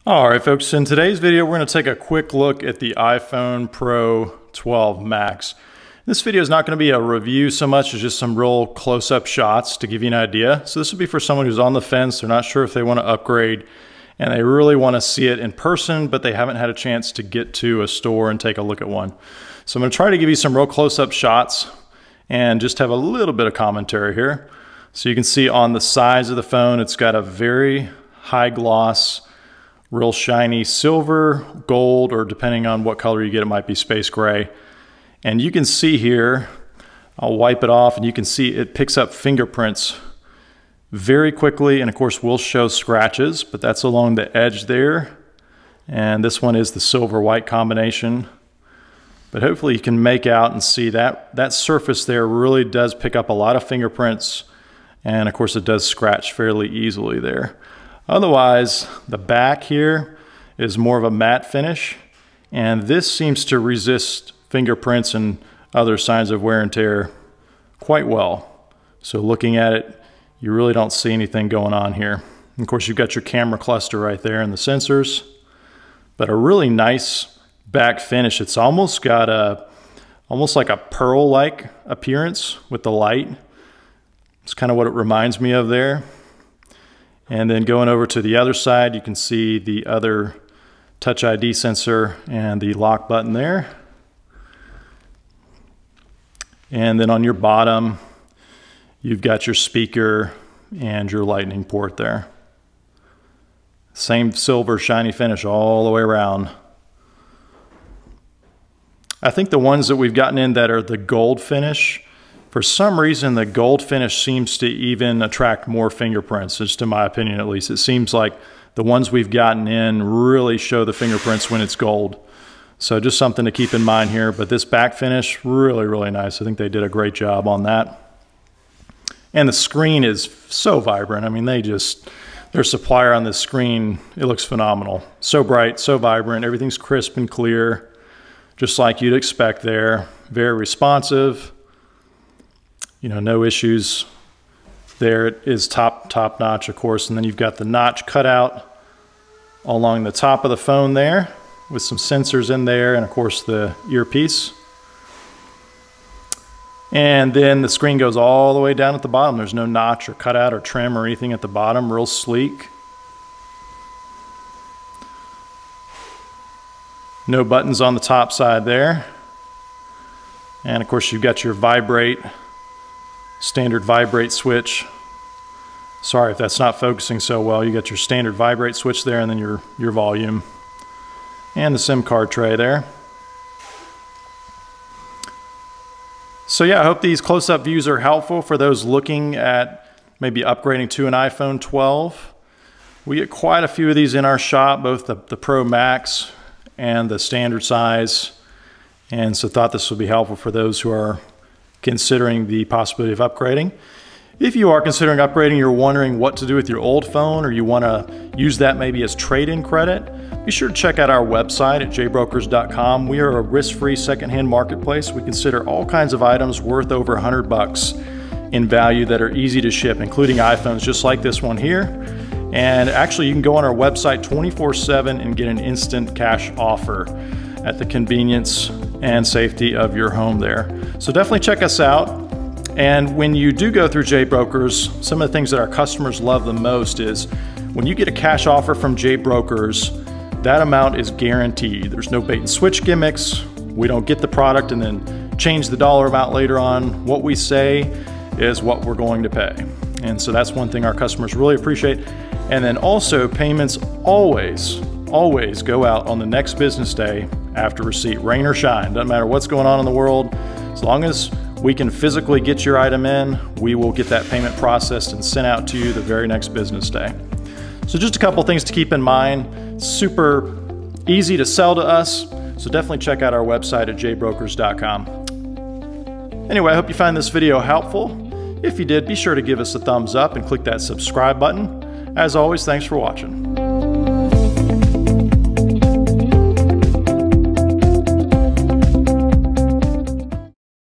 All right, folks, in today's video, we're going to take a quick look at the iPhone Pro 12 Max. This video is not going to be a review so much as just some real close-up shots to give you an idea. So this would be for someone who's on the fence, they're not sure if they want to upgrade, and they really want to see it in person, but they haven't had a chance to get to a store and take a look at one. So I'm going to try to give you some real close-up shots and just have a little bit of commentary here. So you can see on the sides of the phone, it's got a very high gloss, real shiny silver, gold, or depending on what color you get, it might be space gray. And you can see here, I'll wipe it off and you can see it picks up fingerprints very quickly, and of course will show scratches, but that's along the edge there. And this one is the silver white combination. But hopefully you can make out and see that surface there really does pick up a lot of fingerprints, and of course it does scratch fairly easily there. Otherwise, the back here is more of a matte finish, and this seems to resist fingerprints and other signs of wear and tear quite well. So looking at it, you really don't see anything going on here. And of course, you've got your camera cluster right there and the sensors, but a really nice back finish. It's almost got almost like a pearl-like appearance with the light. It's kind of what it reminds me of there. And then going over to the other side, you can see the other Touch ID sensor and the lock button there. And then on your bottom, you've got your speaker and your lightning port there. Same silver shiny finish all the way around. I think the ones that we've gotten in that are the gold finish, for some reason, the gold finish seems to even attract more fingerprints, just in my opinion at least. It seems like the ones we've gotten in really show the fingerprints when it's gold. So just something to keep in mind here. But this back finish, really, really nice. I think they did a great job on that. And the screen is so vibrant. I mean, their supplier on this screen, it looks phenomenal. So bright, so vibrant. Everything's crisp and clear, just like you'd expect there. Very responsive. You know, no issues there. It is top notch, of course. And then you've got the notch cut out along the top of the phone there with some sensors in there, and of course the earpiece. And then the screen goes all the way down at the bottom. There's no notch or cutout or trim or anything at the bottom. Real sleek. No buttons on the top side there. And of course you've got your standard vibrate switch. Sorry if that's not focusing so well. You got your standard vibrate switch there, and then your volume and the SIM card tray there. So yeah, I hope these close-up views are helpful for those looking at maybe upgrading to an iPhone 12. We get quite a few of these in our shop, both the Pro Max and the standard size, and so thought this would be helpful for those who are considering the possibility of upgrading. If you are considering upgrading, you're wondering what to do with your old phone, or you want to use that maybe as trade-in credit, be sure to check out our website at jbrokers.com. We are a risk-free secondhand marketplace. We consider all kinds of items worth over $100 in value that are easy to ship, including iPhones just like this one here. And actually, you can go on our website 24/7 and get an instant cash offer at the convenience and safety of your home there. So definitely check us out. And when you do go through JBrokers, some of the things that our customers love the most is when you get a cash offer from JBrokers, that amount is guaranteed. There's no bait and switch gimmicks. We don't get the product and then change the dollar amount later on. What we say is what we're going to pay. And so that's one thing our customers really appreciate. And then also, payments always go out on the next business day after receipt, rain or shine. Doesn't matter what's going on in the world. As long as we can physically get your item in, we will get that payment processed and sent out to you the very next business day. So just a couple things to keep in mind. Super easy to sell to us, so definitely check out our website at jbrokers.com. Anyway, I hope you find this video helpful. If you did, be sure to give us a thumbs up and click that subscribe button. As always, thanks for watching.